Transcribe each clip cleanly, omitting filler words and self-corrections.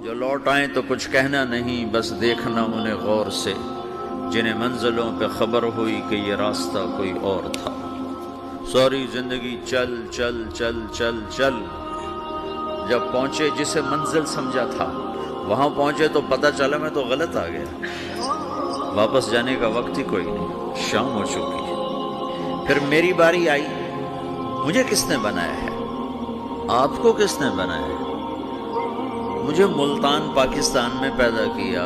جو لوٹ آئیں تو کچھ کہنا نہیں، بس دیکھنا انہیں غور سے، جنہیں منزلوں پہ خبر ہوئی کہ یہ راستہ کوئی اور تھا۔ ساری زندگی چل چل چل چل چل، جب پہنچے جسے منزل سمجھا تھا وہاں پہنچے تو پتہ چلا میں تو غلط آ گیا، واپس جانے کا وقت ہی کوئی نہیں، شام ہو چکی ہے۔ پھر میری باری آئی، مجھے کس نے بنایا ہے؟ آپ کو کس نے بنایا ہے؟ مجھے ملتان پاکستان میں پیدا کیا،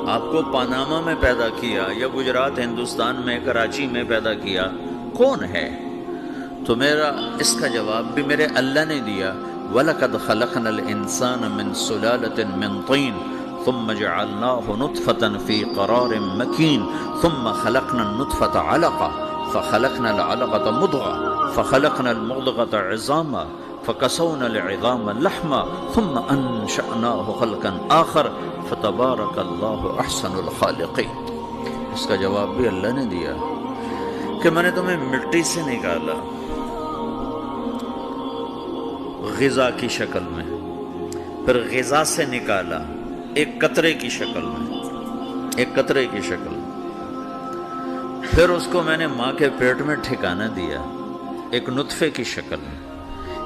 آپ کو پاناما میں پیدا کیا، یا گجرات ہندوستان میں کراچی میں پیدا کیا، کون ہے؟ تو میرا اس کا جواب بھی میرے اللہ نے دیا، وَلَقَدْ خَلَقْنَا الْإِنسَانَ مِنْ سُلَالَةٍ مِّن طِينٍ ثُمَّ جَعَلْنَاهُ نُطْفَةً فِي قَرَارٍ مَّكِينٍ ثُمَّ خَلَقْنَا النُّطْفَةَ عَلَقَةً فَخَلَقْنَا الْعَلَقَةَ مُضْغَةً فَخَلَقْنَا الْمُضْغَةَ عِظَامًا فَكَسَوْنَا الْعِظَامَ لَحْمًا ثُمَّ أَنشَأْنَاهُ خَلْقًا آخَرَ فَتَبَارَكَ اللَّهُ أَحْسَنُ الْخَالِقِينَ۔ اس کا جواب بھی اللہ نے دیا کہ میں نے تمہیں مٹی سے نکالا غذا کی شکل میں، پھر غذا سے نکالا ایک قطرے کی شکل میں، ایک قطرے کی شکل میں، پھر اس کو میں نے ماں کے پیٹ میں ٹھکانہ دیا ایک نطفے کی شکل میں،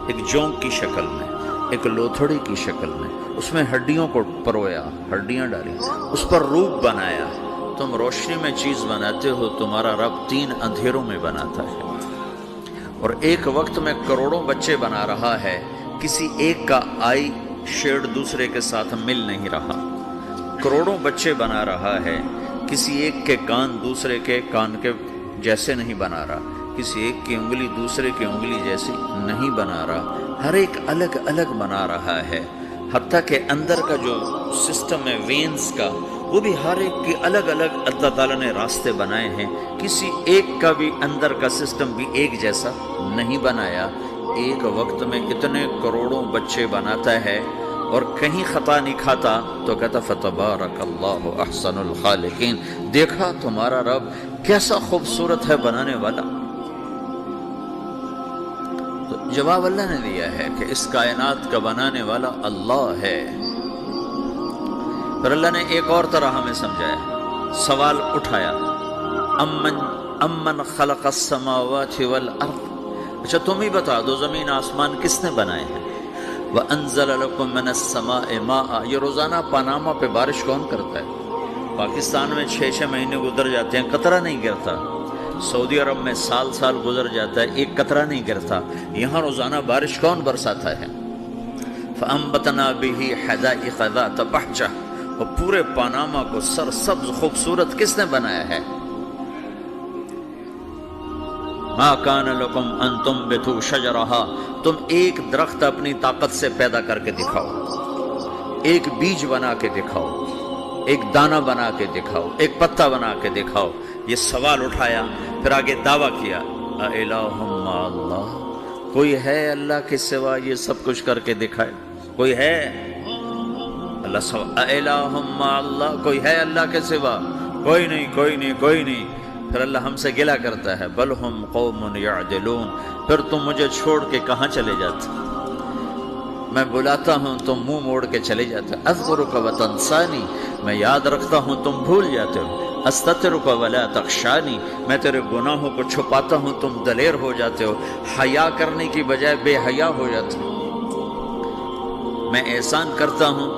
ایک جونک کی شکل میں، ایک لوتھڑی کی شکل میں، اس میں ہڈیوں کو پرویا، ہڈیاں ڈالی، اس پر روپ بنایا۔ تم روشنی میں چیز بناتے ہو، تمہارا رب 3 اندھیروں میں بناتا ہے، اور ایک وقت میں کروڑوں بچے بنا رہا ہے، کسی ایک کا آئی شیڈ دوسرے کے ساتھ مل نہیں رہا، کروڑوں بچے بنا رہا ہے، کسی ایک کے کان دوسرے کے کان کے جیسے نہیں بنا رہا، کسی ایک کی انگلی دوسرے کی انگلی جیسی نہیں بنا رہا، ہر ایک الگ الگ بنا رہا ہے، حتیٰ کہ اندر کا جو سسٹم ہے وینز کا، وہ بھی ہر ایک کی الگ الگ اللہ تعالیٰ نے راستے بنائے ہیں، کسی ایک کا بھی اندر کا سسٹم بھی ایک جیسا نہیں بنایا۔ ایک وقت میں اتنے کروڑوں بچے بناتا ہے اور کہیں خطا نہیں کھاتا، تو کہتا فتبارک اللہ احسن الخالقین، دیکھا تمہارا رب کیسا خوبصورت ہے بنانے والا۔ تو جواب اللہ نے دیا ہے کہ اس کائنات کا بنانے والا اللہ ہے۔ پھر اللہ نے ایک اور طرح ہمیں سمجھایا، سوال اٹھایا، امن خلق السماوات والارض، اچھا تم ہی بتا دو زمین آسمان کس نے بنائے ہیں؟ وَأَنزَلَ لَكُم مِّنَ السَّمَاءِ مَاءً، یہ روزانہ پاناما پہ بارش کون کرتا ہے؟ پاکستان میں 6 مہینے گزر جاتے ہیں، قطرہ نہیں گرتا، سعودی عرب میں سال سال گزر جاتا ہے، ایک قطرہ نہیں گرتا، یہاں روزانہ بارش کون برساتا ہے؟ فَأَنبَتْنَا بِهِ حَدَائِقَ ذَاتَ بَهْجَةٍ، اور پورے پاناما کو سرسبز خوبصورت کس نے بنایا ہے؟ ما کان لکم ان تنبتوا شجرہا، تم ایک درخت اپنی طاقت سے پیدا کر کے دکھاؤ، ایک بیج بنا کے دکھاؤ، ایک دانہ بنا کے دکھاؤ، ایک پتا بنا کے دکھاؤ۔ یہ سوال اٹھایا، پھر آگے دعویٰ کیا، اِلٰہٌ مع اللہ، کوئی ہے اللہ کے سوا یہ سب کچھ کر کے دکھائے؟ کوئی ہے؟ اللہ سوا اِلٰہٌ مع اللہ، کوئی ہے اللہ کے سوا؟ کوئی نہیں، کوئی نہیں، کوئی نہیں۔ پھر اللہ ہم سے گلہ کرتا ہے، بل ہم قوم یعدلون، پھر تم مجھے چھوڑ کے کہاں چلے جاتے؟ میں بلاتا ہوں تم منہ موڑ کے چلے جاتے، اذکرک وتنسانی، میں یاد رکھتا ہوں تم بھول جاتے ہو، استترک ولا تخشانی، میں تیرے گناہوں کو چھپاتا ہوں تم دلیر ہو جاتے ہو، حیا کرنے کی بجائے بے حیا ہو جاتے ہو۔ میں احسان کرتا ہوں،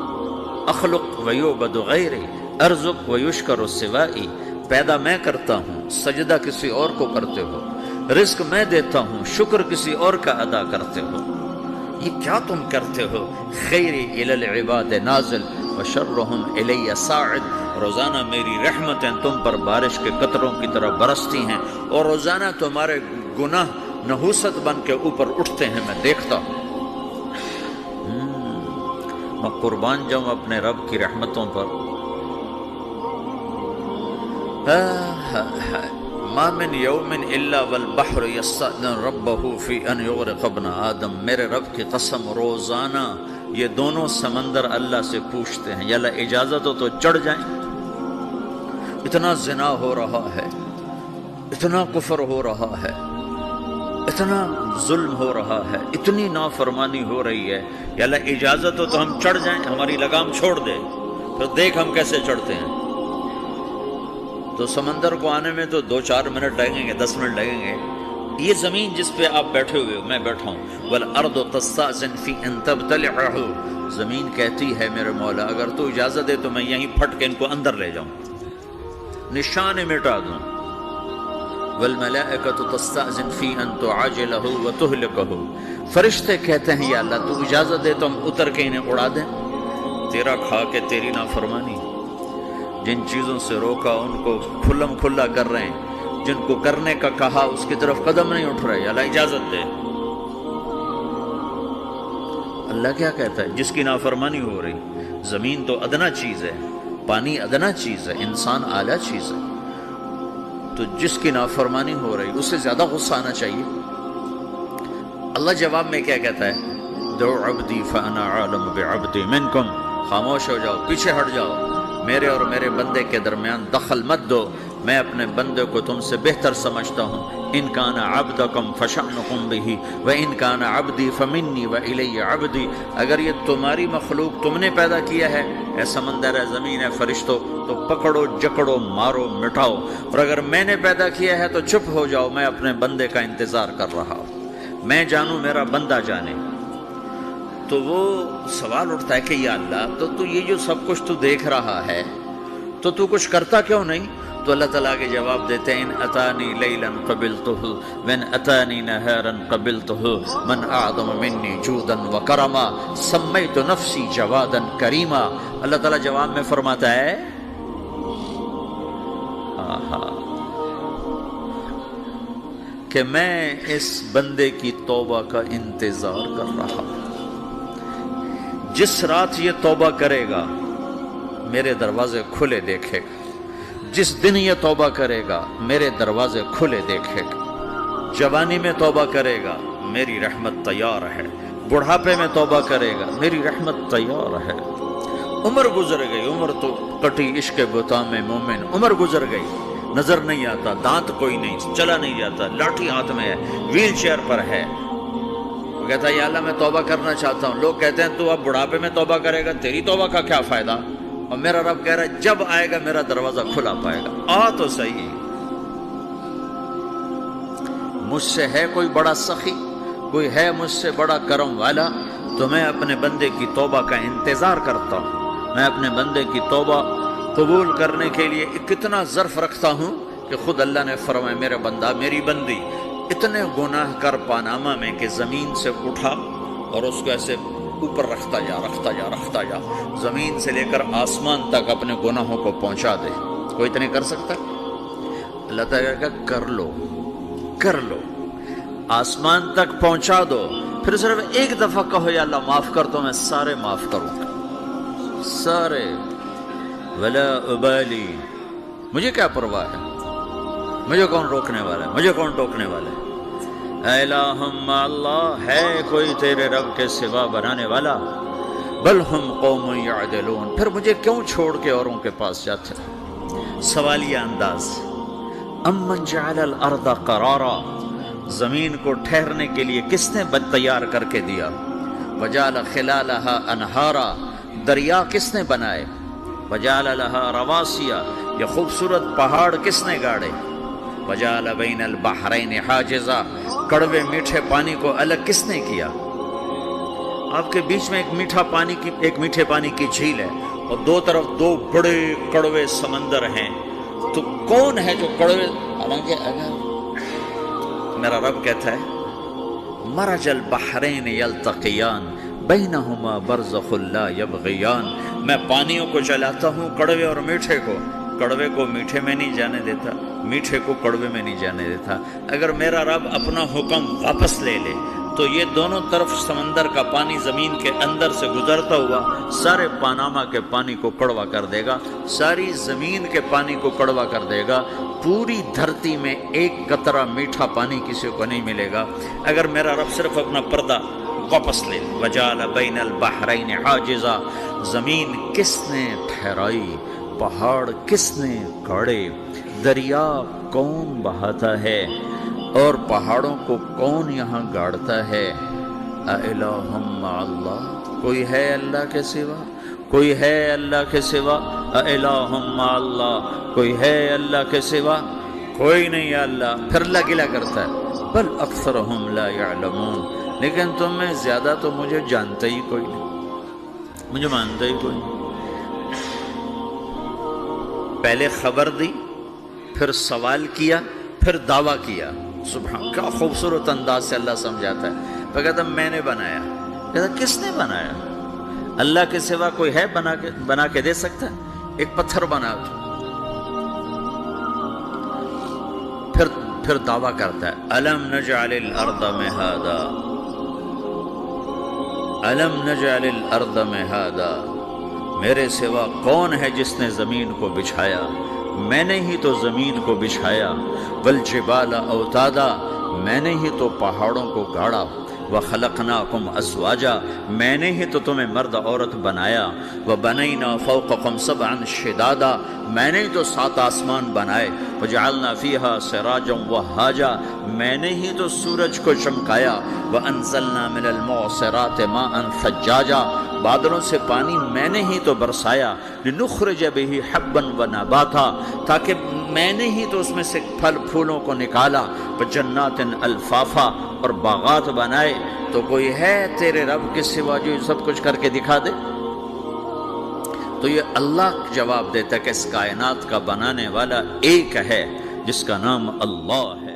اخلق ویعبد غیری، ارزق ویشکر سوائی، پیدا میں کرتا ہوں، سجدہ کسی اور کو کرتے ہو، رزق میں دیتا ہوں، شکر کسی اور کا ادا کرتے ہو، یہ کیا تم کرتے ہو؟ خیری الی العباد نازل وشرہم الی صاعد، روزانہ میری رحمتیں تم پر بارش کے قطروں کی طرح برستی ہیں، اور روزانہ تمہارے گناہ نحوست بن کے اوپر اٹھتے ہیں، میں دیکھتا ہوں۔ میں قربان جاؤں اپنے رب کی رحمتوں پر۔ ما من یوم الا والبحر یستأذن ربہ فی ان یغرق ابن آدم، میرے رب کی قسم روزانہ یہ دونوں سمندر اللہ سے پوچھتے ہیں، یا اللہ اجازت ہو تو چڑھ جائیں، اتنا زنا ہو رہا ہے، اتنا کفر ہو رہا ہے، اتنا ظلم ہو رہا ہے، اتنی نافرمانی ہو رہی ہے، یا اللہ اجازت ہو تو ہم چڑھ جائیں، ہماری لگام چھوڑ دے، پھر دیکھ ہم کیسے چڑھتے ہیں۔ تو سمندر کو آنے میں تو 2-4 منٹ لگیں گے، 10 منٹ لگیں گے۔ یہ زمین جس پہ آپ بیٹھے ہوئے ہو، میں بیٹھا ہوں، وَالْأَرْضُ تَسْتَأْذِنُ فِي أَن تَبْتَلِعَهُ، زمین کہتی ہے میرے مولا اگر تو اجازت دے تو میں یہیں پھٹ کے ان کو اندر لے جاؤں، نشان مٹا دوں۔ وَالْمَلَائِكَةُ تَسْتَأْذِنُ فِي أَن تُعَاجِلَهُ وَتُهْلِكَهُ، فرشتے کہتے ہیں یا اللہ تو اجازت دے تو ہم اتر کے انہیں اڑا دیں، تیرا کھا کے تیری نافرمانی۔ جن چیزوں سے روکا ان کو کھلم کھلا کر رہے ہیں، جن کو کرنے کا کہا اس کی طرف قدم نہیں اٹھ رہے، اللہ اجازت دے۔ اللہ کیا کہتا ہے؟ جس کی نافرمانی ہو رہی، زمین تو ادنا چیز ہے، پانی ادنا چیز ہے، انسان اعلیٰ چیز ہے، تو جس کی نافرمانی ہو رہی اسے زیادہ غصہ آنا چاہیے۔ اللہ جواب میں کیا کہتا ہے؟ دو عبدی فانا عالم بعبدی منکم، خاموش ہو جاؤ، پیچھے ہٹ جاؤ، میرے اور میرے بندے کے درمیان دخل مت دو، میں اپنے بندے کو تم سے بہتر سمجھتا ہوں۔ ان کان عبدکم فشأنکم بہ وان کان عبدی فمنی والی عبدی، اگر یہ تمہاری مخلوق تم نے پیدا کیا ہے، اے سمندر ہے، زمین ہے، فرشتوں، تو پکڑو جکڑو مارو مٹاؤ، اور اگر میں نے پیدا کیا ہے تو چپ ہو جاؤ، میں اپنے بندے کا انتظار کر رہا ہوں، میں جانوں میرا بندہ جانے۔ تو وہ سوال اٹھتا ہے کہ یا اللہ تو یہ جو سب کچھ تو دیکھ رہا ہے تو کچھ کرتا کیوں نہیں؟ تو اللہ تعالیٰ کے جواب دیتے ہیں ان اتانی لیلا قبلتہ وان اتانی نہارا قبلتہ من اعظم منی جودا وکرما سمیت نفسی جوادا کریما۔ اللہ تعالیٰ جواب میں فرماتا ہے کہ میں اس بندے کی توبہ کا انتظار کر رہا ہوں، جس رات یہ توبہ کرے گا میرے دروازے کھلے دیکھے گا، جس دن یہ توبہ کرے گا میرے دروازے کھلے دیکھے گا، جوانی میں توبہ کرے گا میری رحمت تیار ہے، بڑھاپے میں توبہ کرے گا میری رحمت تیار ہے۔ عمر گزر گئی، عمر تو کٹی عشق بتا میں مومن، عمر گزر گئی، نظر نہیں آتا، دانت کوئی نہیں، چلا نہیں جاتا، لاٹھی ہاتھ میں ہے، ویل چیئر پر ہے، کہتا ہے یا اللہ میں توبہ کرنا چاہتا ہوں۔ لوگ کہتے ہیں تو اب بڑھاپے میں توبہ کرے گا، تیری توبہ کا کیا فائدہ؟ اور میرا رب کہہ رہا ہے جب آئے گا میرا دروازہ کھلا پائے گا، آ تو صحیح۔ مجھ سے ہے کوئی بڑا سخی، کوئی ہے مجھ سے بڑا کرم والا، تو میں اپنے بندے کی توبہ کا انتظار کرتا ہوں، میں اپنے بندے کی توبہ قبول کرنے کے لیے کتنا ظرف رکھتا ہوں کہ خود اللہ نے فرمایا میرے بندہ میری بندی اتنے گناہ کر پاناما میں کہ زمین سے اٹھا اور اس کو ایسے اوپر رکھتا جا، زمین سے لے کر آسمان تک اپنے گناہوں کو پہنچا دے۔ کوئی اتنے کر سکتا ہے؟ اللہ تعالیٰ کا کر لو، آسمان تک پہنچا دو، پھر صرف ایک دفعہ کہو یا اللہ معاف کر تو میں سارے معاف کروں گا، سارے، ولا ابالی، مجھے کیا پرواہ ہے، مجھے کون روکنے والا ہے، مجھے کون ٹوکنے والا ہے؟ اے الہم اللہ، ہے کوئی تیرے رب کے سوا بنانے والا؟ بل ہم قوم یعدلون، پھر مجھے کیوں چھوڑ کے اوروں کے پاس جاتے؟ سوالیہ انداز۔ امن جعل الارض قرارا، زمین کو ٹھہرنے کے لیے کس نے تیار کر کے دیا؟ وجعل خلالها انہارا، دریا کس نے بنائے؟ وجعل لها رواسیا، یہ خوبصورت پہاڑ کس نے گاڑے؟ وجعل بین البحرین حاجزا، کڑوے میٹھے پانی کو الگ کس نے کیا؟ آپ کے بیچ میں ایک میٹھے پانی کی جھیل ہے اور دو طرف دو بڑے کڑوے سمندر ہیں، تو کون ہے جو کڑوے؟ حالانکہ اگر میرا رب کہتا ہے مرج البحرین یلتقیان بینہما برزخ لا یبغیان، میں پانیوں کو چلاتا ہوں، کڑوے اور میٹھے کو، کڑوے کو میٹھے میں نہیں جانے دیتا، میٹھے کو کڑوے میں نہیں جانے دیتا۔ اگر میرا رب اپنا حکم واپس لے لے تو یہ دونوں طرف سمندر کا پانی زمین کے اندر سے گزرتا ہوا سارے پاناما کے پانی کو کڑوا کر دے گا، ساری زمین کے پانی کو کڑوا کر دے گا، پوری دھرتی میں ایک قطرہ میٹھا پانی کسی کو نہیں ملے گا اگر میرا رب صرف اپنا پردہ واپس لے۔ وجعل بین البحرین حاجزا، زمین کس نے ٹھہرائی، پہاڑ کس نے گاڑے، دریا کون بہاتا ہے، اور پہاڑوں کو کون یہاں گاڑتا ہے؟ اَإِلَٰهٌ مَّعَ اللَّهِ، کوئی ہے اللہ کے سوا؟ کوئی ہے اللہ کے سوا؟ اَإِلَٰهٌ مَّعَ اللَّهِ، کوئی ہے اللہ کے سوا؟ کوئی نہیں ہے اللہ۔ پھر اللہ گلہ کرتا ہے بل اکثرہم لا یعلمون، لیکن تم میں زیادہ تو مجھے جانتا ہی کوئی نہیں، مجھے مانتا ہی کوئی نہیں۔ پہلے خبر دی، پھر سوال کیا، پھر دعویٰ کیا۔ سبحان، کیا خوبصورت انداز سے اللہ سمجھاتا ہے۔ پھر کہتا میں نے بنایا، کہتا کس نے بنایا؟ اللہ کے سوا کوئی ہے بنا کے دے سکتا ہے؟ ایک پتھر بنا تو پھر دعویٰ کرتا ہے الم نجعل الارض مہادا، الم نجعل الارض مہادا، میرے سوا کون ہے جس نے زمین کو بچھایا؟ میں نے ہی تو زمین کو بچھایا۔ والجبال اوتادا، میں نے ہی تو پہاڑوں کو گاڑا۔ وخلقناکم ازواجا، میں نے ہی تو تمہیں مرد عورت بنایا۔ وبنینا فوقکم سبعا شدادا، میں نے ہی تو 7 آسمان بنائے۔ وجعلنا فیہا سراجا وہاجا، میں نے ہی تو سورج کو چمکایا۔ وانزلنا من المعصرات ماء ثجاجا، بادلوں سے پانی میں نے ہی تو برسایا۔ لنخرج بہ حبا ونباتا، تاکہ میں نے ہی تو اس میں سے پھل پھولوں کو نکالا۔ وجنات الفافا، اور باغات بنائے۔ تو کوئی ہے تیرے رب کے سوا جو سب کچھ کر کے دکھا دے؟ تو یہ اللہ جواب دیتا ہے کہ اس کائنات کا بنانے والا ایک ہے جس کا نام اللہ ہے۔